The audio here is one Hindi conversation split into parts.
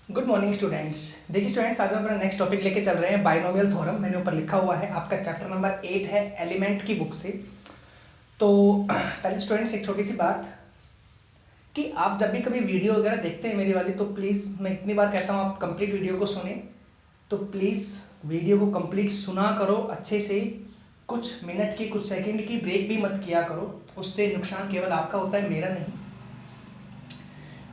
Good morning students. देखिए स्टूडेंट्स, आज हम अपना नेक्स्ट टॉपिक लेके चल रहे हैं बाइनोमियल थ्योरम। मैंने ऊपर लिखा हुआ है, आपका चैप्टर नंबर 8 है एलिमेंट की बुक से। तो पहले स्टूडेंट्स एक छोटी सी बात कि आप जब भी कभी वीडियो वगैरह देखते हैं मेरी वाली, तो प्लीज़ मैं इतनी बार कहता हूँ आप कंप्लीट वीडियो को सुने। तो प्लीज़ वीडियो को कंप्लीट सुना करो अच्छे से, कुछ मिनट की कुछ सेकंड की ब्रेक भी मत किया करो। उससे नुकसान केवल आपका होता है, मेरा नहीं।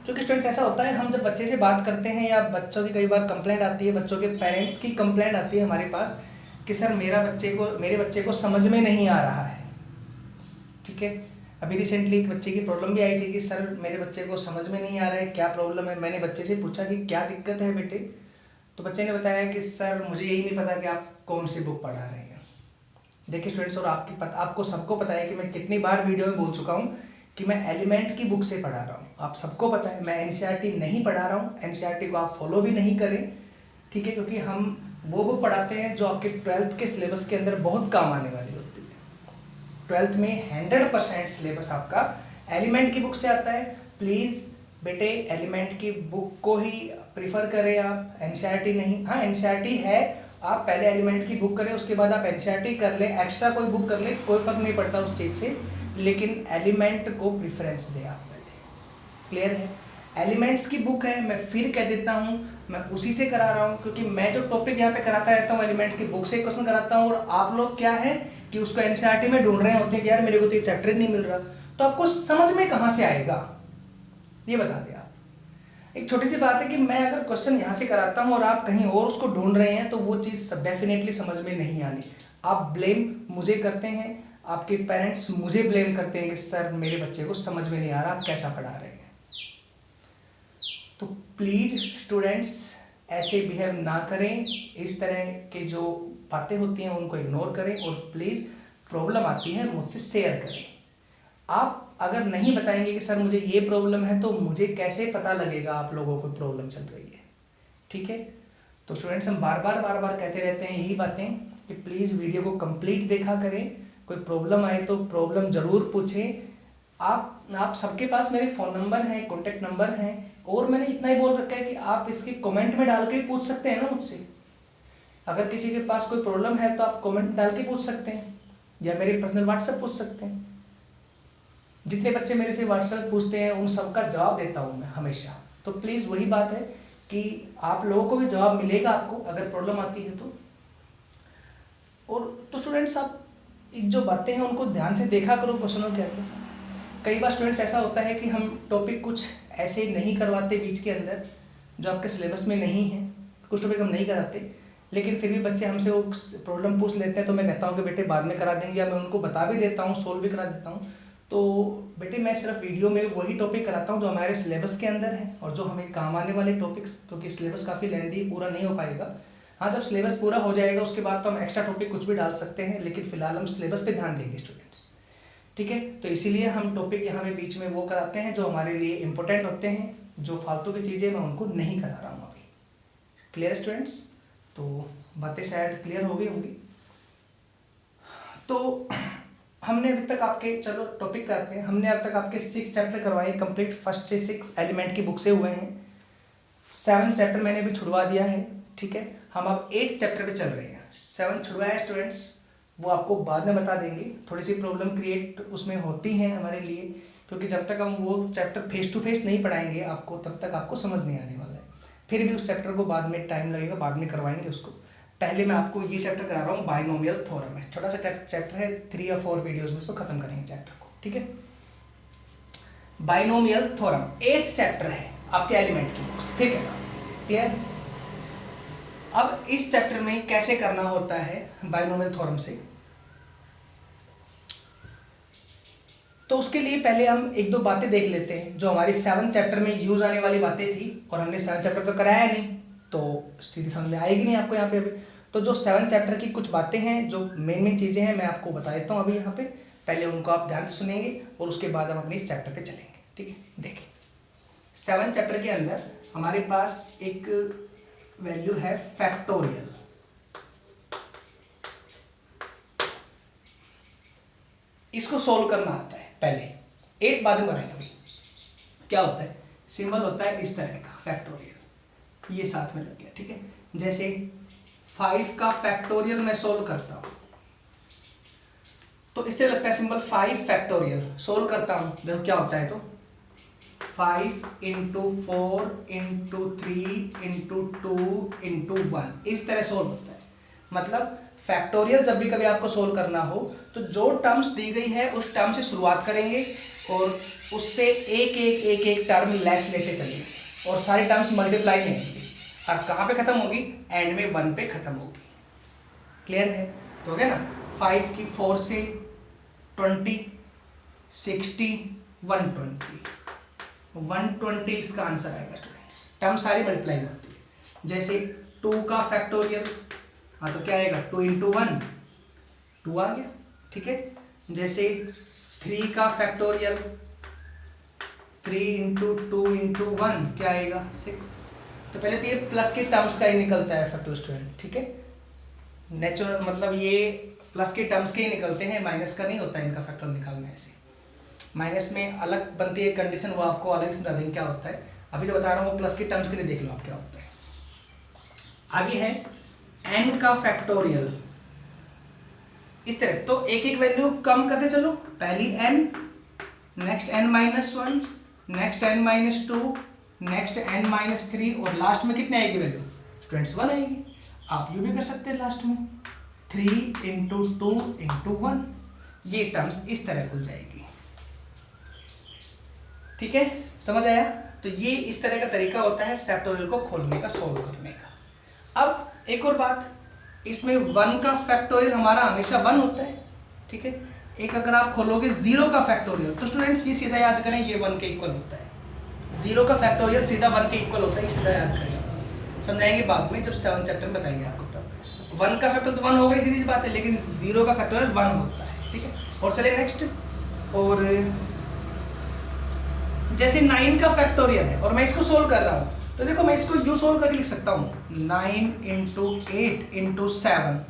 क्योंकि स्टूडेंट्स ऐसा होता है, हम जब बच्चे से बात करते हैं या बच्चों की कई बार कंप्लेंट आती है, बच्चों के पेरेंट्स की कंप्लेंट आती है हमारे पास कि सर मेरे बच्चे को समझ में नहीं आ रहा है। ठीक है, अभी रिसेंटली एक बच्चे की प्रॉब्लम भी आई थी कि सर मेरे बच्चे को समझ में नहीं आ रहा है, क्या प्रॉब्लम है। मैंने बच्चे से पूछा कि क्या दिक्कत है बेटे, तो बच्चे ने बताया कि सर मुझे यही नहीं पता कि आप कौन सी बुक पढ़ा रहे हैं। देखिए स्टूडेंट्स, और आपको सबको पता है कि मैं कितनी बार वीडियो में बोल चुका हूँ कि मैं एलिमेंट की बुक से पढ़ा रहा हूँ। आप सबको पता है मैं एनसीईआरटी नहीं पढ़ा रहा हूँ, एनसीईआरटी को आप फॉलो भी नहीं करें। ठीक है, क्योंकि हम वो बुक पढ़ाते हैं जो आपके 12th के सिलेबस के अंदर बहुत काम आने वाली होती है। 12th में 100% सिलेबस आपका एलिमेंट की बुक से आता है। प्लीज़ बेटे एलिमेंट की बुक को ही प्रीफर करें आप, एनसीईआरटी नहीं। हाँ एनसीईआरटी है, आप पहले एलिमेंट की बुक करें, उसके बाद आप एनसीईआरटी कर लें, एक्स्ट्रा कोई बुक कर लें, कोई फर्क नहीं पड़ता उस चीज़ से, लेकिन एलिमेंट को प्रेफरेंस दें आप पहले। क्लियर है? एलिमेंट्स की बुक है, मैं फिर कह देता हूँ, मैं उसी से करा रहा हूँ, क्योंकि मैं जो टॉपिक यहाँ पे कराता रहता हूँ एलिमेंट की बुक से क्वेश्चन कराता हूँ। और आप लोग क्या है कि उसको एनसीईआरटी में ढूंढ रहे होते हैं कि यार मेरे को तो ये चैप्टर नहीं मिल रहा, तो आपको समझ में कहाँ से आएगा, ये बता दें आप। एक छोटी सी बात है कि मैं अगर क्वेश्चन यहाँ से कराता हूँ और आप कहीं और उसको ढूंढ रहे हैं, तो वो चीज़ डेफिनेटली समझ में नहीं आनी। आप ब्लेम मुझे करते हैं, आपके पेरेंट्स मुझे ब्लेम करते हैं कि सर मेरे बच्चे को समझ में नहीं आ रहा, आप कैसा पढ़ा रहे हैं। तो प्लीज़ स्टूडेंट्स ऐसे बिहेव ना करें, इस तरह के जो बातें होती हैं उनको इग्नोर करें, और प्लीज़ प्रॉब्लम आती है मुझसे शेयर करें। आप अगर नहीं बताएंगे कि सर मुझे ये प्रॉब्लम है, तो मुझे कैसे पता लगेगा आप लोगों को प्रॉब्लम चल रही है। ठीक है, तो स्टूडेंट्स हम बार बार कहते रहते हैं यही बातें कि प्लीज़ वीडियो को कंप्लीट देखा करें। कोई प्रॉब्लम आए तो प्रॉब्लम ज़रूर पूछें। आप सबके पास मेरे फ़ोन नंबर हैं, कॉन्टेक्ट नंबर हैं, और मैंने इतना ही बोल रखा है कि आप इसके कमेंट में डाल के पूछ सकते हैं ना मुझसे। अगर किसी के पास कोई प्रॉब्लम है तो आप कमेंट डाल के पूछ सकते हैं, या मेरे पर्सनल व्हाट्सएप पूछ सकते हैं। जितने बच्चे मेरे से व्हाट्सएप पूछते हैं उन सबका जवाब देता हूँ मैं हमेशा। तो प्लीज़ वही बात है कि आप लोगों को भी जवाब मिलेगा आपको अगर प्रॉब्लम आती है तो। और तो स्टूडेंट्स आप जो बातें हैं उनको ध्यान से देखा करो क्वेश्चनों के अंदर। कई बार स्टूडेंट्स ऐसा होता है कि हम टॉपिक कुछ ऐसे नहीं करवाते बीच के अंदर जो आपके सिलेबस में नहीं है, कुछ टॉपिक हम नहीं कराते, लेकिन फिर भी बच्चे हमसे वो प्रॉब्लम पूछ लेते हैं। तो मैं कहता हूँ कि बेटे बाद में करा देंगे, या मैं उनको बता भी देता हूँ, सोल्व भी करा देता हूँ। तो बेटे मैं सिर्फ वीडियो में वही टॉपिक कराता हूँ जो हमारे सिलेबस के अंदर है और जो हमें काम आने वाले टॉपिक्स, क्योंकि सिलेबस काफ़ी लेंथी पूरा नहीं हो पाएगा। हाँ जब सिलेबस पूरा हो जाएगा उसके बाद तो हम एक्स्ट्रा टॉपिक कुछ भी डाल सकते हैं, लेकिन फिलहाल हम सिलेबस पे ध्यान देंगे स्टूडेंट्स। ठीक है, तो इसीलिए हम टॉपिक यहाँ पे बीच में वो कराते हैं जो हमारे लिए इंपॉर्टेंट होते हैं। जो फालतू की चीज़ें मैं उनको नहीं करा रहा हूँ अभी। Clear students? तो बातें शायद क्लियर हो गई होंगी। तो हमने अभी तक आपके, चलो टॉपिक पे आते हैं, हमने अब तक आपके 6 चैप्टर करवाए कंप्लीट, फर्स्ट से 6 एलिमेंट की बुक से हुए हैं। 7 चैप्टर मैंने भी छुड़वा दिया है। ठीक है, हम अब 8 चैप्टर पे चल रहे हैं। 7 छुड़वाया स्टूडेंट्स, वो आपको बाद में बता देंगे। थोड़ी सी प्रॉब्लम क्रिएट उसमें होती है हमारे लिए, क्योंकि जब तक हम वो चैप्टर फेस टू फेस नहीं पढ़ाएंगे आपको, तब तक आपको समझ नहीं आने वाला है। फिर भी उस चैप्टर को बाद में टाइम लगेगा, बाद में करवाएंगे उसको। पहले मैं आपको ये चैप्टर करा रहा हूँ, बाइनोमियल थ्योरम है, छोटा सा चैप्टर है, 3 या 4 वीडियोस में उसको खत्म करेंगे चैप्टर को। ठीक है, बाइनोमियल थ्योरम 8th चैप्टर है आपके एलिमेंट की बुक्स। ठीक है, क्लियर? अब इस चैप्टर में कैसे करना होता है बाइनोमियल थ्योरम से, तो उसके लिए पहले हम एक दो बातें देख लेते हैं जो हमारी 7 चैप्टर में यूज आने वाली बातें थी, और हमने 7 चैप्टर तो कराया नहीं, तो सीधी समझ में आएगी नहीं आपको यहाँ पे अभी। तो जो 7 चैप्टर की कुछ बातें हैं, जो मेन चीज़ें हैं, मैं आपको बता देता हूँ अभी यहाँ पे। पहले उनको आप ध्यान से सुनेंगे और उसके बाद हम अपने इस चैप्टर पे चलेंगे। ठीक है, देखिए 7 चैप्टर के अंदर हमारे पास एक वैल्यू है फैक्टोरियल। इसको सोल्व करना आता है पहले, 8 बाद में बनाएंगे। अभी क्या होता है, सिंबल होता है इस तरह का फैक्टोरियल। ये साथ में लग गया, ठीक है। जैसे 5 का फैक्टोरियल मैं सोल्व करता हूँ तो इस तरह लगता है सिंपल, 5 फैक्टोरियल सोल्व करता हूँ, देखो क्या होता है, तो 5 इंटू 4 इंटू 3 इंटू 2 इंटू 1 इस तरह सोल्व होता है। मतलब फैक्टोरियल जब भी कभी आपको सोल्व करना हो तो जो टर्म्स दी गई है उस टर्म से शुरुआत करेंगे और उससे एक एक एक एक टर्म लेस लेते चलेंगे और सारी टर्म्स मल्टीप्लाई नहीं होंगी और कहाँ पे खत्म होगी, एंड में 1 पे खत्म होगी। क्लियर है? तो हो गया ना, 5 की 4 से 20, 60, 120 इसका आंसर आएगा स्टूडेंट्स। टर्म सारी मल्टीप्लाई होती है। जैसे 2 का फैक्टोरियल, हाँ तो क्या आएगा, 2 इंटू 1 2 आ गया, ठीक है। जैसे 3 का फैक्टोरियल, 3 इंटू 2 इंटू 1 क्या आएगा, 6। तो पहले तो ये प्लस के टर्म्स का ही निकलता है फैक्टर स्टूडेंट, ठीक है। नेचुरल मतलब ये प्लस के टर्म्स के ही निकलते हैं, माइनस का नहीं होता है इनका फैक्टर निकालना। ऐसे माइनस में अलग बनती है कंडीशन, वो आपको अलग समझा देंगे क्या होता है। अभी जो बता रहा हूँ वो प्लस के टर्म्स के लिए देख लो आप क्या होता है। आगे है n का फैक्टोरियल, इस तरह तो एक एक वैल्यू कम करते चलो, पहली n, next n minus 1, next n minus 2, next n minus 3 और लास्ट में कितने आएगी वैल्यू स्टूडेंट्स, 1 आएगी। आप यू भी कर सकते हैं लास्ट में 3 इंटू 2 इंटू 1, ये टर्म्स इस तरह खुल जाएगी, ठीक है, समझ आया। तो ये इस तरह का तरीका होता है फैक्टोरियल को खोलने का, सोल्व करने का। अब एक और बात, इसमें 1 का फैक्टोरियल हमारा हमेशा 1 होता है, ठीक है। एक अगर आप खोलोगे 0 का फैक्टोरियल तो स्टूडेंट्स ये सीधा याद करें, ये 1 के इक्वल होता है। 0 का फैक्टोरियल सीधा 1 के इक्वल होता है, ये सीधा याद करें, समझाएंगे बाद में जब 7 चैप्टर में बताएंगे आपको। तब 1 का फैक्टोरियल तो 1 होगा, सीधी सी बात है, लेकिन 0 का फैक्टोरियल 1 होता है, ठीक है। और चलिए नेक्स्ट, और जैसे 9 का फैक्टोरियल है और मैं इसको सोल्व कर रहा हूँ तो देखो मैं इसको यू सोल्व करके लिख सकता हूँ, 9 इंटू 8 इंटू 7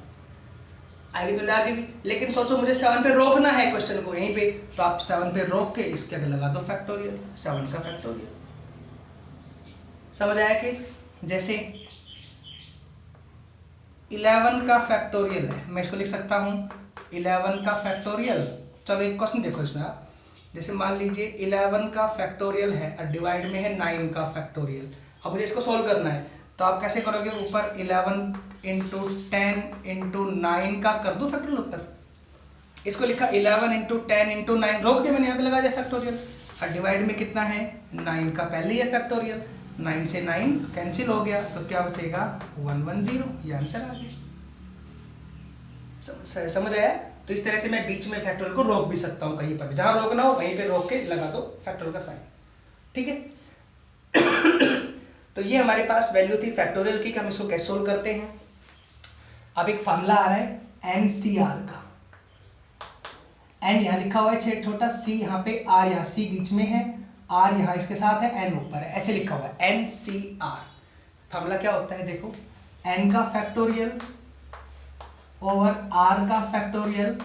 आगे तो आगे भी, लेकिन सोचो मुझे 7 पे रोकना है क्वेश्चन को यहीं पे, तो आप 7 पे रोक के इसके आगे लगा दो फैक्टोरियल, 7 का फैक्टोरियल। समझ आया केस? जैसे 11 का फैक्टोरियल है, मैं इसको लिख सकता हूँ 11 का फैक्टोरियल। चलो एक क्वेश्चन देखो इसमें आप, जैसे मान लीजिए 11 का फैक्टोरियल है और डिवाइड में है 9 का फैक्टोरियल। अब मुझे इसको सोल्व करना है तो आप कैसे करोगे, ऊपर 11 इंटू 10 इंटू 9 का कर दो फैक्टोरियल ऊपर, इसको लिखा 11 इंटू 10 इंटू 9, रोक दिया मैंने, यहाँ पे लगा दिया फैक्टोरियल। और डिवाइड में कितना है, 9 का पहले ही है फैक्टोरियल, 9 से 9 कैंसिल हो गया तो क्या बचेगा, 110, ये आंसर आ गया। समझ आया? तो इस तरह से मैं बीच में फैक्टोरियल को रोक भी सकता हूँ, कहीं पर जहां रोकना हो वहीं पे रोक के लगा दो फैक्टोरियल का साइन, ठीक है। तो ये हमारे पास वैल्यू थी फैक्टोरियल की कि हम इसको कैसे सोल्व करते हैं। अब एक फॉर्मूला आ रहा है NCR का, N यहाँ लिखा हुआ है छोटा, C यहाँ पे, R यहाँ C बीच में है, R यहाँ इसके साथ है, N ऊपर है, ऐसे लिखा हुआ है NCR। फॉर्मूला क्या होता है देखो, N का फैक्टोरियल ओवर R का फैक्टोरियल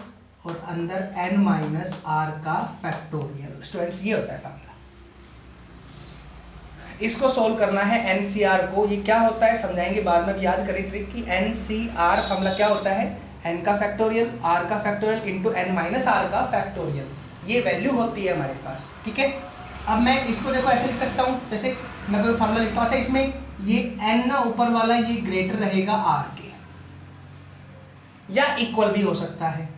और अंदर N माइनस R का फैक्टोरियल। स्टूडेंट्स ये होता है फॉर्मूला, इसको सोल्व करना है NCR को। ये क्या होता है समझाएंगे बाद में, भी याद करें ट्रिक की। NCR फॉर्मूला क्या होता है, N का फैक्टोरियल R का factorial into N minus R का फैक्टोरियल, ये वैल्यू होती है हमारे पास, ठीक है। अब मैं इसको देखो ऐसे लिख सकता हूँ, जैसे मैं कोई फॉर्मूला लिखता हूँ, अच्छा इसमें ये N ना ऊपर वाला ये ग्रेटर रहेगा R के, या इक्वल भी हो सकता है,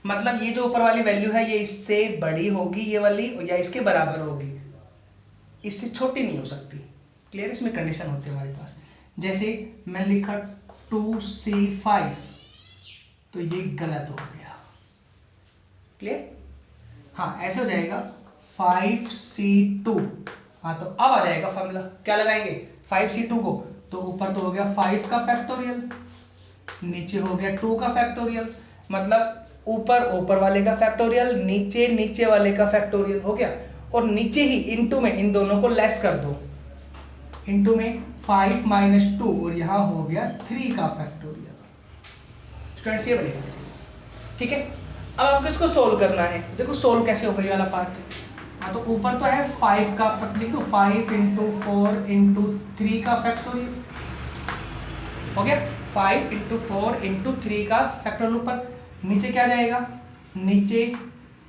मतलब ये जो ऊपर वाली वैल्यू है ये इससे बड़ी होगी ये वाली, या इसके बराबर होगी, इससे छोटी नहीं हो सकती। क्लियर? इसमें कंडीशन होती है हमारे पास। जैसे मैं लिखा 2C5 तो ये गलत हो गया, क्लियर? हाँ ऐसे हो जाएगा 5C2, हाँ तो अब आ जाएगा फॉर्मूला, क्या लगाएंगे 5C2 को, तो ऊपर तो हो गया 5 का फैक्टोरियल, नीचे हो गया 2 का फैक्टोरियल, मतलब ऊपर वाले का फैक्टोरियल, नीचे वाले का फैक्टोरियल हो गया, और नीचे ही इनटू में इन दोनों को लेस कर दो, इनटू में 5 माइनस 2 और यहां हो गया 3 का फैक्टोरियल। स्टूडेंट्स ये बनेगा, ठीक है। अब आपको इसको सोल्व करना है, देखो सोल्व कैसे होगा ये वाला पार्ट। हाँ, तो ऊपर तो है 5 का फैक्टर, लिख दो 5 इंटू 4 इंटू 3 का फैक्टोरियल हो गया। 5 इंटू 4 इंटू 3 का फैक्टोरियल ऊपर, नीचे क्या जाएगा, नीचे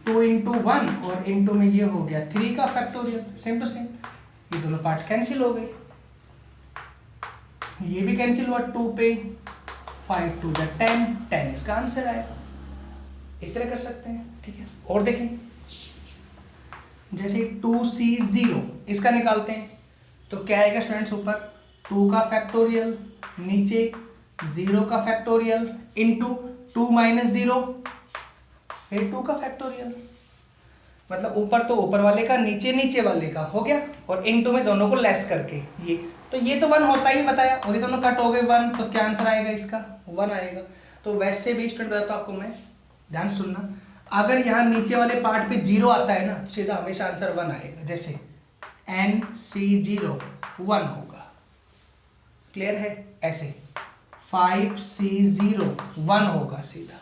2 इंटू 1 और इंटू में ये हो गया 3 का फैक्टोरियल, सेम टू सेम। ये दोनों पार्ट कैंसिल हो गए, ये भी कैंसिल हुआ 2 पे, 5 टू द 10, 10 इसका आंसर आएगा। इस तरह कर सकते हैं, ठीक है। और देखें, जैसे 2c0 इसका निकालते हैं तो क्या आएगा स्टूडेंट्स, ऊपर 2 का फैक्टोरियल, नीचे 0 का फैक्टोरियल इंटू 2 माइनस 0 फिर 2 का फैक्टोरियल। मतलब ऊपर तो ऊपर वाले का, नीचे नीचे वाले का हो गया, और इंटू में दोनों को लेस करके ये तो 1 होता ही बताया, और ये दोनों कट हो गए 1, तो क्या आंसर आएगा इसका, 1 आएगा। तो वैसे भी स्टूडेंट बताता हूं आपको मैं, ध्यान सुनना, अगर यहाँ नीचे वाले पार्ट पे 0 आता है ना, सीधा हमेशा आंसर 1 आएगा। जैसे NC0 1 होगा, क्लियर है। ऐसे 5C0 1 होगा सीधा,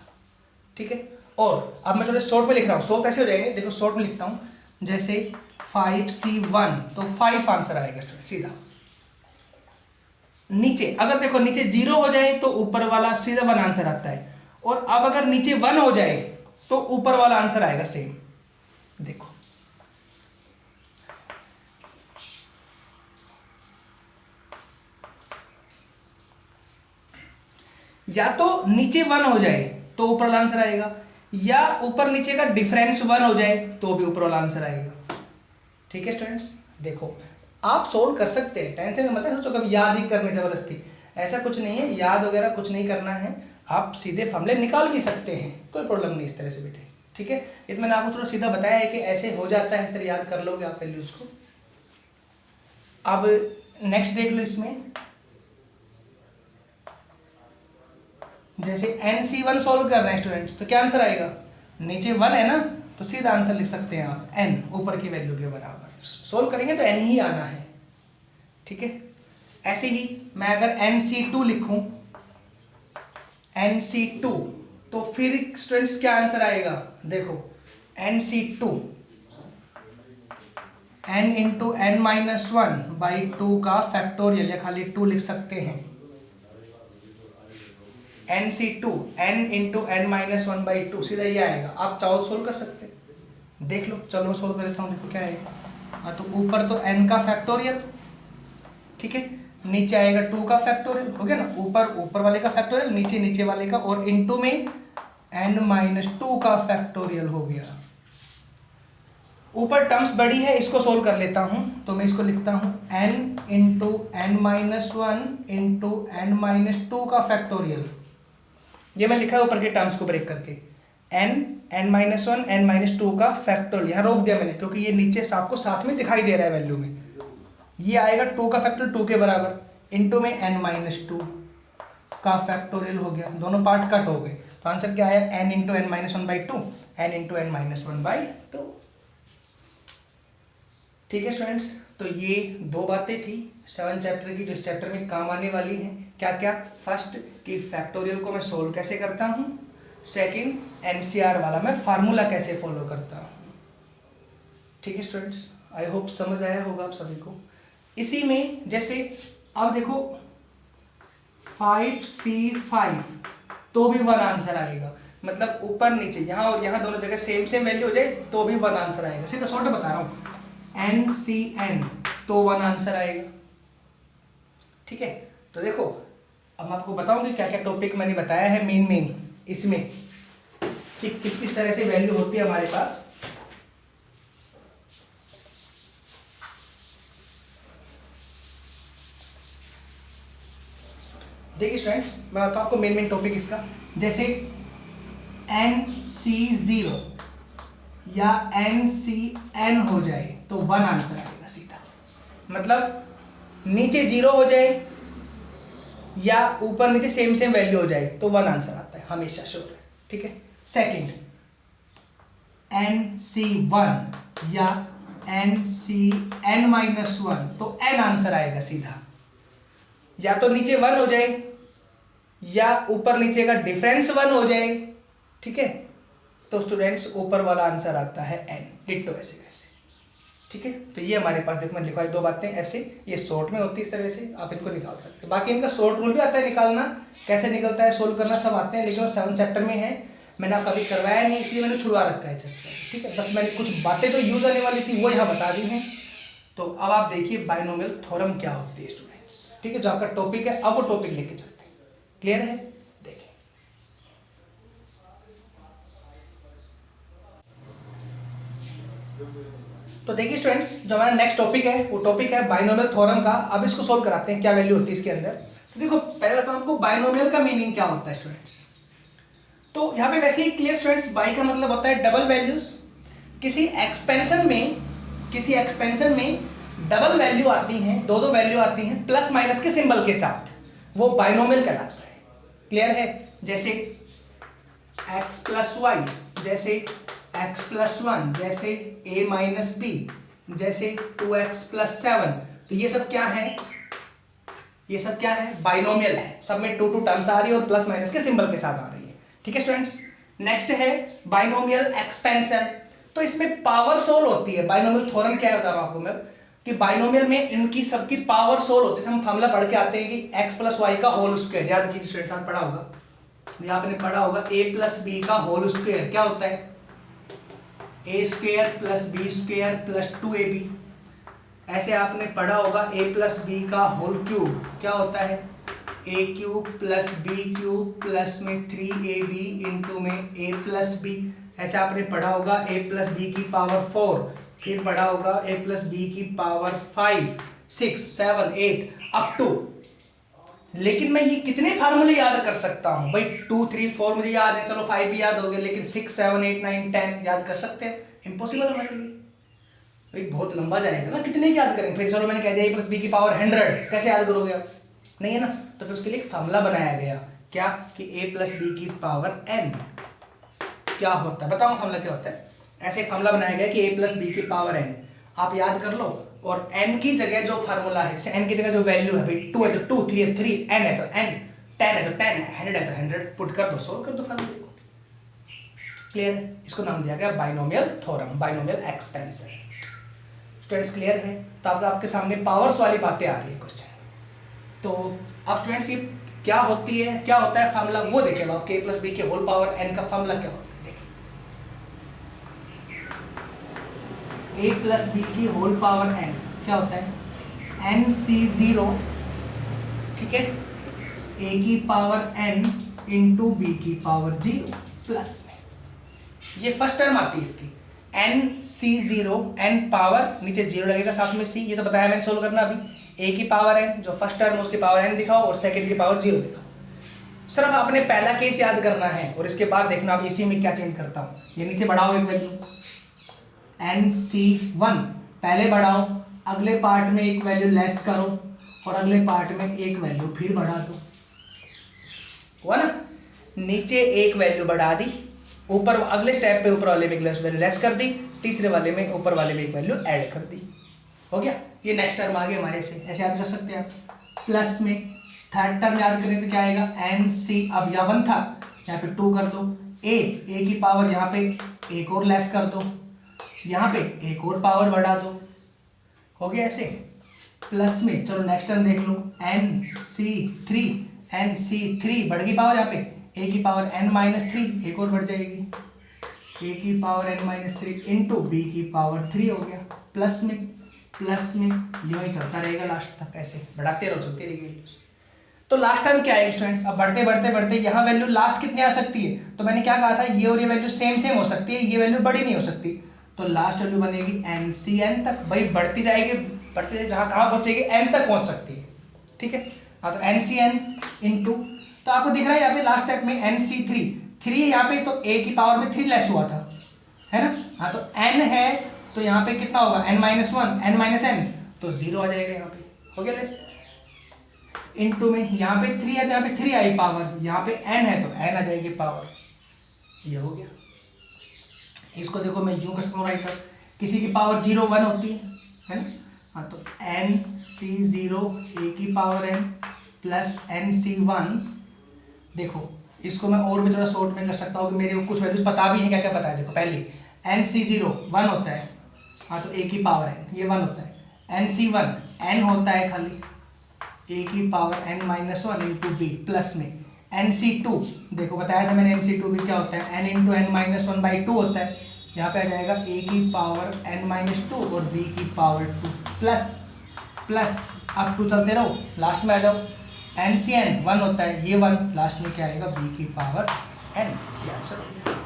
ठीक है। और अब मैं थोड़े शॉर्ट में लिख रहा हूँ, शॉर्ट कैसे हो जाएंगे, देखो शॉर्ट में लिखता हूँ, जैसे 5C1 तो 5 आंसर आएगा सीधा। नीचे अगर देखो नीचे 0 हो जाए तो ऊपर वाला सीधा 1 आंसर आता है, और अब अगर नीचे 1 हो जाए तो ऊपर वाला आंसर आएगा सेम। देखो या तो नीचे 1 हो जाए तो ऊपर वाला आंसर आएगा, या ऊपर नीचे का डिफरेंस 1 हो जाए तो भी ऊपर वाला आंसर आएगा, ठीक है स्टूडेंट्स। देखो आप सोल्व कर सकते हैं, टेंशन में मत सोचो कभी याद ही करने जबरदस्ती, ऐसा कुछ नहीं है, याद वगैरह कुछ नहीं करना है, आप सीधे फॉर्मूले निकाल भी सकते हैं, कोई प्रॉब्लम नहीं इस तरह से बेटे, ठीक है। ये तो मैंने आपको थोड़ा सीधा बताया है कि ऐसे हो जाता है, इस तरह याद कर लोगे आप वैल्यूज को। अब नेक्स्ट देख लो, इसमें जैसे NC1 सोल्व कर रहे हैं स्टूडेंट्स, तो क्या आंसर आएगा, नीचे 1 है ना, तो सीधा आंसर लिख सकते हैं आप n ऊपर की वैल्यू के बराबर, सोल्व करेंगे तो n ही आना है, ठीक है। ऐसे ही मैं अगर NC2 लिखूं, NC2 तो फिर स्टूडेंट्स क्या आंसर आएगा, देखो NC2 n into n minus 1 by 2 का फैक्टोरियल, या खाली 2 लिख सकते हैं, NC2 n into n minus 1 by 2, सीधा ये आएगा। आप चाहो सोल्व कर सकते हैं, देख लो, चलो मैं सोल्व कर देता हूँ, देखो क्या आएगा। हाँ, तो ऊपर तो n का फैक्टोरियल, ठीक है, नीचे आएगा 2 का फैक्टोरियल, हो गया ना, ऊपर वाले का फैक्टोरियल, नीचे नीचे वाले का, और इंटू में n माइनस 2 का फैक्टोरियल हो गया। ऊपर टर्म्स बड़ी है, इसको सोल्व कर लेता हूं, तो मैं इसको लिखता हूं n into n minus 1 into n minus 2 का फैक्टोरियल, ये मैं लिखा है ऊपर के टर्म्स को ब्रेक करके, n माइनस 1 n माइनस 2 का फैक्टोरियल, यहाँ रोक दिया मैंने क्योंकि ये नीचे आपको साथ में दिखाई दे रहा है वैल्यू में, ये आएगा 2 का फैक्टोरियल 2 के बराबर, इंटू में n माइनस 2 का फैक्टोरियल हो गया, दोनों पार्ट कट हो गए, तो आंसर क्या आया, n into n minus 1 by 2, n into n minus 1 by 2, ठीक है स्टूडेंट्स। तो ये 2 बातें थी 7 चैप्टर की जो इस चैप्टर में काम आने वाली हैं। क्या क्या, फर्स्ट कि फैक्टोरियल को मैं सोल्व कैसे करता हूँ, सेकंड NCR वाला मैं फार्मूला कैसे फॉलो करता हूँ, ठीक है स्टूडेंट्स। आई होप समझ आया होगा आप सभी को। इसी में जैसे अब देखो 5C5 तो भी 1 आंसर आएगा, मतलब ऊपर नीचे यहाँ और यहाँ दोनों जगह सेम सेम वैल्यू हो जाए तो भी 1 आंसर आएगा, सीधा शॉर्ट बता रहा हूँ, NCN तो 1 आंसर आएगा, ठीक है। तो देखो अब मैं आपको बताऊंगी क्या क्या टॉपिक मैंने बताया है मेन इसमें, कि किस किस तरह से वैल्यू होती है हमारे पास। देखिए स्टूडेंट्स, मैं बताता हूं आपको मेन टॉपिक इसका, जैसे NC0 या NCN हो जाए तो 1 आंसर आएगा सीधा, मतलब नीचे 0 हो जाए या ऊपर नीचे सेम सेम वैल्यू हो जाए तो 1 आंसर आता है हमेशा, श्योर है, ठीक है। सेकंड NC1 या NCN माइनस 1 तो n आंसर आएगा सीधा, या तो नीचे 1 हो जाए या ऊपर नीचे का डिफरेंस 1 हो जाए, ठीक है, तो स्टूडेंट्स ऊपर वाला आंसर आता है n, डिट्टो ऐसे वैसे, ठीक है, तो ये हमारे पास देखो मैंने लिखा है 2 बातें ऐसे, ये शॉर्ट में होती है, इस तरह से आप इनको निकाल सकते हैं। बाकी इनका शॉर्ट रूल भी आता है निकालना, कैसे निकलता है, सोल्व करना सब आते हैं, लेकिन वो 7 चैप्टर में है, मैंने आप कभी करवाया नहीं इसलिए मैंने छुड़वा रखा है चैप्टर, ठीक है। बस मैंने कुछ बातें जो यूज आने वाली थी वो यहाँ बता दी हैं। तो अब आप देखिए बाइनोमियल थ्योरम क्या होती है स्टूडेंट्स, ठीक है, जो आपका टॉपिक है अब वो टॉपिक लेके चलते हैं। क्लियर है? देखिए तो देखिए स्टूडेंट्स, जो हमारा नेक्स्ट टॉपिक है वो टॉपिक है बाइनोमियल थ्योरम का। अब इसको सोल्व कराते हैं, क्या वैल्यू होती है इसके अंदर। तो देखो पहले बताओ आपको बाइनोमियल का मीनिंग क्या होता है स्टूडेंट्स। तो यहाँ पे वैसे ही क्लियर स्टूडेंट्स, बाई का मतलब होता है डबल वैल्यूज। किसी एक्सपेंशन में डबल वैल्यू आती हैं, दो वैल्यू आती हैं प्लस माइनस के सिंबल के साथ, वो बाइनोमियल कहलाता है। क्लियर है? जैसे x प्लस वाई, जैसे x प्लस 1, जैसे a माइनस बी, जैसे 2x प्लस 7। तो ये सब क्या है? ये सब क्या है? बाइनोमियल है। सब में 2 टर्म्स आ रही है और प्लस माइनस के सिंबल के साथ आ रही है, ठीक है स्टूडेंट्स। नेक्स्ट है बाइनोमियल एक्सपेंशन। तो इसमें पावर सोल होती है। बाइनोमियल थ्योरम क्या है बता रहा हूं आपको मैं, कि बाइनोमियल में इनकी सबकी पावर सोल होती है। हम फॉर्मूला पढ़ के आते हैं कि x प्लस वाई का होल स्क्वायर, याद कीजिए स्टूडेंट्स, आपने पढ़ा होगा, यहाँ आपने पढ़ा होगा a प्लस बी का होल स्क्वायर क्या होता है? a square plus B square plus 2ab। ऐसे आपने पढ़ा होगा a प्लस बी का होल क्यूब क्या होता है? a cube plus B cube plus में 3ab इंटू में a प्लस बी। ऐसे आपने पढ़ा होगा a प्लस बी की पावर 4, फिर पढ़ा होगा a प्लस बी की पावर 5, 6, 7, 8 अप टू। लेकिन मैं ये कितने फार्मूले याद कर सकता हूं भाई? 2, 3, 4 मुझे याद है, चलो 5 भी याद हो गया, लेकिन 6, 7, 8, 9, 10 याद कर सकते हैं? इम्पॉसिबल है हमारे लिए भाई, बहुत लंबा जाएगा ना, कितने याद करेंगे? फिर चलो मैंने कह दिया a प्लस बी की पावर 100, कैसे याद करोगे आप? नहीं है ना। तो फिर उसके लिए एक फार्मूला बनाया गया, क्या कि a प्लस बी की पावर n क्या होता है, बताओ फार्मूला क्या होता है। ऐसे एक फार्मूला बनाया गया कि a प्लस बी की पावर n, आप याद कर लो। और n की जगह जो फार्मूला है, जैसे n की जगह जो वैल्यू है भाई, 2 है तो 2, 3 है 3, n है तो n, 10 है तो 10, 100 है तो 100, पुट कर दो, सोल्व कर दो फार्मूले को। क्लियर है? इसको नाम दिया गया binomial theorem, binomial expansion. Students clear है? तो आपके सामने पावर्स वाली बातें आ रही है क्वेश्चन। तो अब स्टूडेंट्स ये क्या होती है, क्या होता है फार्मूला, वो देखें आप। a प्लस बी के होल पावर n का फार्मूला क्या होता है देखिए। a प्लस बी की होल पावर n क्या होता है? nc0, ठीक है, a की पावर n इंटू बी की पावर 0 प्लस में, ये फर्स्ट टर्म आती है इसकी, nc0, n पावर नीचे 0 लगेगा साथ में c, ये तो बताया मैंने सोल्व करना अभी। a की पावर n, जो फर्स्ट टर्म उसकी पावर n दिखाओ और सेकंड की पावर 0 दिखाओ। सिर्फ आपने पहला केस याद करना है और इसके बाद देखना अब इसी में क्या चेंज करता हूं। ये नीचे बढ़ाओ एक वैल्यू nc1, पहले बढ़ाओ, अगले पार्ट में एक वैल्यू लेस करो और अगले पार्ट में एक वैल्यू फिर बढ़ा दो, हुआ ना। नीचे एक वैल्यू बढ़ा दी, ऊपर अगले स्टेप पे ऊपर वाले में एक वैल्यू लेस कर दी, तीसरे वाले में ऊपर वाले में एक वैल्यू ऐड कर दी, हो गया। ये नेक्स्ट टर्म आ गया हमारे से, ऐसे याद कर सकते हैं आप। प्लस में थर्ड टर्म याद करें तो क्या आएगा? nc, अब यहाँ 1 था, यहाँ पे 2 कर दो, a की पावर यहाँ पे एक और लेस कर दो, यहाँ पे एक और पावर बढ़ा दो, हो गया ऐसे। प्लस में चलो नेक्स्ट टर्म देख लो, nc3 बढ़ गई पावर, यहाँ पे a की पावर n-3 एक और बढ़ जाएगी, a की पावर n-3 इंटू बी की पावर 3 हो गया। प्लस में यूं ही चलता रहेगा लास्ट तक, ऐसे बढ़ाते रहो, चलती रहेगी। तो लास्ट टर्म क्या है स्टूडेंट्स? अब बढ़ते यहाँ वैल्यू लास्ट कितनी आ सकती है? तो मैंने क्या कहा था, ये और ये वैल्यू सेम हो सकती है, ये वैल्यू बड़ी नहीं हो सकती। तो लास्ट वैल्यू बनेगी ncn तक, भाई बढ़ती जाएगी, बढ़ते जहाँ कहाँ पहुंचेगी n तक पहुंच सकती है, ठीक है। हाँ, तो ncn इंटू, तो आपको दिख रहा है यहाँ पे लास्ट स्टेप में nc3 यहाँ पे, तो a की पावर में 3 लेस हुआ था, है ना। हाँ, तो n है तो यहाँ पे कितना होगा? n-1, n-n, तो 0 आ जाएगा यहाँ पे, हो गया लेस। इंटू में यहाँ पे 3 है तो यहाँ पे 3 आई पावर, यहाँ पे n है तो n आ जाएगी पावर, ये हो गया। इसको देखो मैं यूं कर सकता हूँ राइट, किसी की पावर 0, 1 होती है ना। हाँ, तो nc0 a की पावर n प्लस nc1, देखो इसको मैं और भी थोड़ा शॉर्ट में कर सकता हूँ कि मेरे को कुछ वैल्यूज पता भी है, क्या क्या पता है। देखो पहले nc0 1 होता है, हाँ तो ए की पावर n, ये 1 होता है। NC1 n होता है खाली, ए की power n minus one into B, plus में NC2, देखो बताया था मैंने NC2 भी क्या होता है, n into n minus one by two होता है। यहाँ पे आ जाएगा ए की पावर n माइनस टू और बी की पावर 2 प्लस प्लस, अब 2 चलते रहो, लास्ट में आ जाओ। NCn 1 होता है, ये 1, लास्ट में क्या आएगा, b की पावर n, ये आंसर हो गया।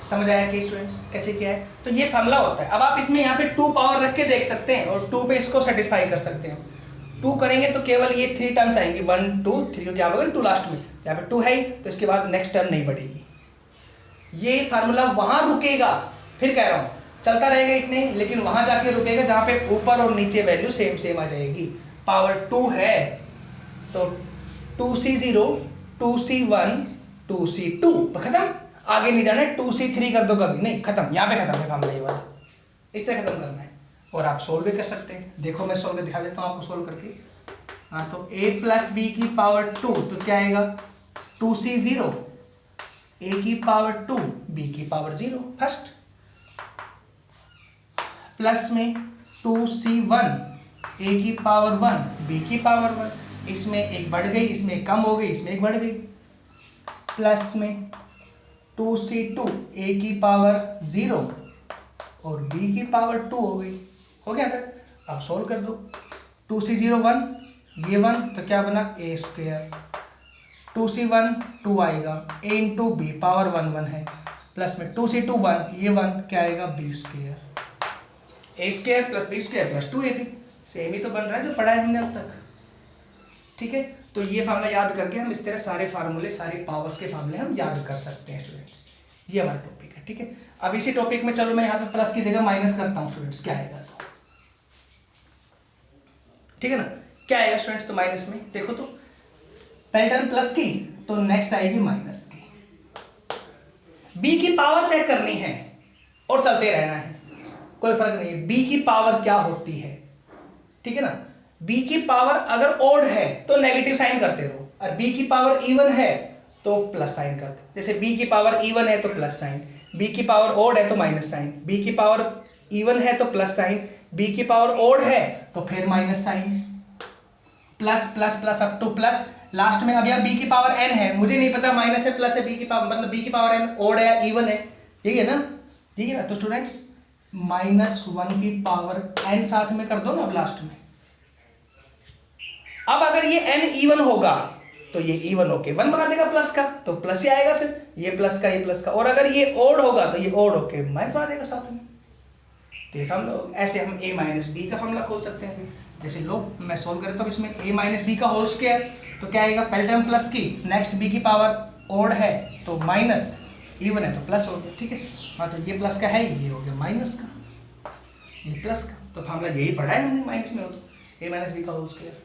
समझ आया कि स्टूडेंट्स कैसे क्या है? तो ये फॉर्मूला होता है। अब आप इसमें यहाँ पे 2 पावर रख के देख सकते हैं और 2 पे इसको सेटिस्फाई कर सकते हैं। 2 करेंगे तो केवल ये 3 टर्म्स आएंगी, 1 2 3, क्योंकि आप अगर 2 लास्ट में, यहाँ पे 2 है तो इसके बाद नेक्स्ट टर्म नहीं बढ़ेगी। ये फार्मूला वहां रुकेगा, फिर कह रहा हूं चलता रहेगा इतने, लेकिन वहां जाके रुकेगा जहां पे ऊपर और नीचे वैल्यू सेम सेम आ जाएगी। पावर 2 है तो 2C0 2C1 2C2, खत्म, आगे नहीं जाना है। 2C3 कर दो कभी नहीं, खत्म, यहाँ पे खत्म है फार्मूला, ये वाला इस तरह खत्म करना है। और आप सोल्व भी कर सकते हैं, देखो मैं सोल्व दिखा देता हूँ आपको सोल्व करके। हाँ तो a प्लस बी की पावर 2 तो क्या आएगा, 2C0, a की पावर 2 b की पावर 0 फर्स्ट, प्लस में 2C1 a की पावर 1 b की पावर 1, इसमें एक बढ़ गई, इसमें एक कम हो गई, इसमें एक बढ़ गई, प्लस में 2C2 a की पावर 0 और b की पावर 2 हो गई। हो गया तक, अब सोल्व कर दो। 2C0 1, ये 1 तो क्या बना, a स्क्वायर, 2C1 2 आएगा, a इंटू बी पावर 1 1 है, प्लस में 2C2 1, ये 1 क्या आएगा, b square, a square plus b square plus 2ab, same ही तो बन रहा है जो पढ़ा है हमने अब तक। ठीक है, तो ये फार्मूला याद करके हम इस तरह सारे फार्मूले, सारे पावर्स के फार्मूले हम याद कर सकते हैं स्टूडेंट्स। ये हमारा टॉपिक है। ठीक है, अब इसी टॉपिक में चलो मैं यहाँ पे प्लस की जगह माइनस करता हूँ स्टूडेंट्स, क्या आएगा तो, ठीक है ना, क्या आएगा स्टूडेंट्स, तो माइनस में देखो तो पहले टर्म प्लस की तो नेक्स्ट आएगी माइनस की, बी की पावर चेक करनी है और चलते रहना है, कोई फर्क नहीं है बी की पावर क्या होती है। ठीक है ना, b की पावर अगर ओड है तो नेगेटिव साइन करते रहो, और b की पावर इवन है तो प्लस साइन करते, जैसे b की पावर इवन है तो प्लस साइन, b की पावर ओड है तो माइनस साइन, b की पावर इवन है तो प्लस साइन, b की पावर ओड है तो फिर minus sign, plus plus plus up to plus, last में अब यहाँ b की पावर n है, मुझे नहीं पता माइनस है प्लस है, b की पावर मतलब b की पावर n ओड है या इवन है, यही है ना, ठीक है ना। तो स्टूडेंट्स -1 की पावर n साथ में कर दो ना अब लास्ट में। अब अगर ये n इवन होगा तो ये इवन होके 1 बना देगा प्लस का, तो प्लस ही आएगा, फिर ये प्लस का ये प्लस का, और अगर ये ओड होगा तो ये ओड होके माइनस बना देगा साथ में। तो ये फॉर्मूला, ऐसे हम a माइनस बी का फॉर्मूला खोल सकते हैं। जैसे लो मैं सोल्व करता हूँ इसमें, a माइनस बी का होल स्क्वायर तो क्या आएगा, पहले टर्म प्लस की, नेक्स्ट b की पावर ओड है तो माइनस, इवन है तो प्लस हो गया। ठीक है, हाँ तो ये प्लस का है, ये हो गया माइनस का, ये प्लस का, तो फॉर्मूला यही पढ़ा है हमने, माइनस में हो तो a माइनस बी का होल स्क्वायर।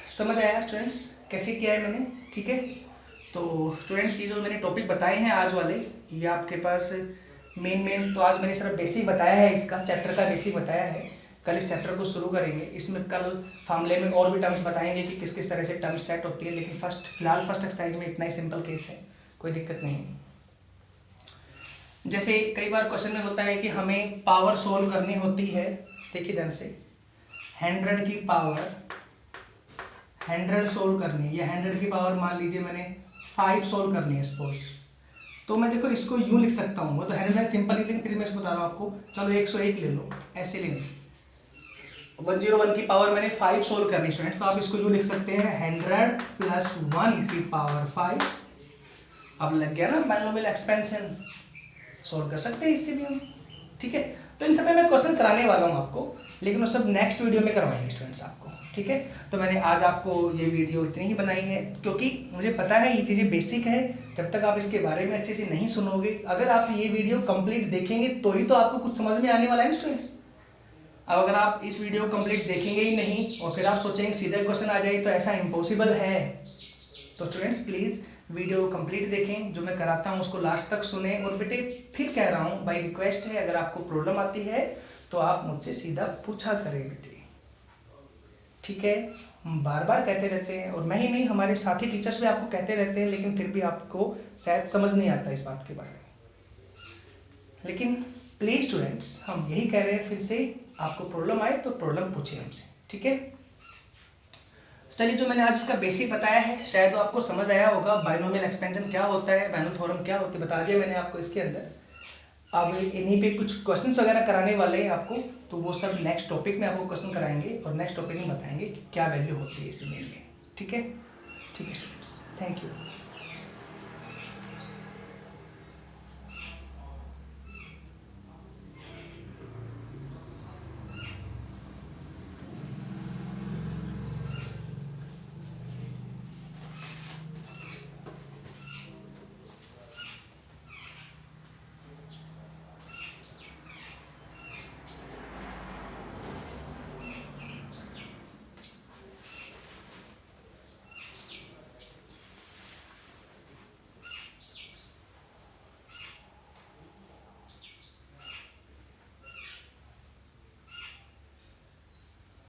समझ आया स्टूडेंट्स कैसे किया है मैंने? ठीक है, तो स्टूडेंट्स ये जो मैंने टॉपिक बताए हैं आज वाले, ये आपके पास मेन तो आज मैंने सिर्फ बेसिक बताया है, इसका चैप्टर का बेसिक बताया है। कल इस चैप्टर को शुरू करेंगे, इसमें कल फार्मूले में और भी टर्म्स बताएंगे कि किस किस तरह से टर्म्स सेट होती है, लेकिन फिलहाल फर्स्ट एक्सरसाइज में इतना ही सिंपल केस है, कोई दिक्कत नहीं है। जैसे कई बार क्वेश्चन में होता है कि हमें पावर सोल्व करनी होती है, देखिए ध्यान से, 100 की पावर 100 सोल्व करनी है, या 100 की पावर मान लीजिए मैंने 5 सोल्व करनी है सपोज, तो मैं देखो इसको यूं लिख सकता हूँ, वो तो 100 में सिंपल ही, लेकिन फिर मैं इसको बता रहा हूँ आपको, चलो 101 ले लो, ऐसे लेंगे, 101 की पावर मैंने 5 सोल्व करनी स्टूडेंट, तो आप इसको यूं लिख सकते हैं 100 प्लस 1 की पावर 5। अब लग गया ना बाइनोमियल एक्सपेंशन, सोल्व कर सकते हैं इससे भी हम। ठीक है, तो इन सब में मैं क्वेश्चन कराने वाला हूँ आपको, लेकिन वो सब नेक्स्ट वीडियो में करवाएंगे स्टूडेंट्स आपको। ठीक है, तो मैंने आज आपको ये वीडियो इतनी ही बनाई है, क्योंकि मुझे पता है ये चीज़ें बेसिक है, जब तक आप इसके बारे में अच्छे से नहीं सुनोगे, अगर आप ये वीडियो कंप्लीट देखेंगे तो ही तो आपको कुछ समझ में आने वाला है ना स्टूडेंट्स। अब अगर आप इस वीडियो कंप्लीट देखेंगे ही नहीं और फिर आप सोचेंगे सीधा क्वेश्चन आ जाए, तो ऐसा इम्पॉसिबल है। तो स्टूडेंट्स प्लीज़ वीडियो कंप्लीट देखें, जो मैं कराता हूँ उसको लास्ट तक सुने, और बेटे फिर कह रहा हूँ बाय रिक्वेस्ट है, अगर आपको प्रॉब्लम आती है तो आप मुझसे सीधा पूछा करें बेटे। ठीक है, हम बार बार कहते रहते हैं, और मैं ही नहीं हमारे साथी टीचर्स भी आपको कहते रहते हैं, लेकिन फिर भी आपको शायद समझ नहीं आता इस बात के बारे में। लेकिन प्लीज़ स्टूडेंट्स, हम यही कह रहे हैं फिर से, आपको प्रॉब्लम आए तो प्रॉब्लम पूछिए हमसे, ठीक है। चलिए, जो मैंने आज इसका बेसिक बताया है शायद वो आपको समझ आया होगा। बाइनोमियल एक्सपेंशन क्या होता है, बाइनोमियल थ्योरम क्या होती है, बता दिया मैंने आपको इसके अंदर। अब इन्हीं पे कुछ क्वेश्चंस वगैरह कराने वाले हैं आपको, तो वो सब नेक्स्ट टॉपिक में आपको क्वेश्चन कराएंगे और नेक्स्ट टॉपिक में बताएंगे कि क्या वैल्यू होती है इस ईमेल में, ठीक है। ठीक है स्टूडेंट्स, थैंक यू।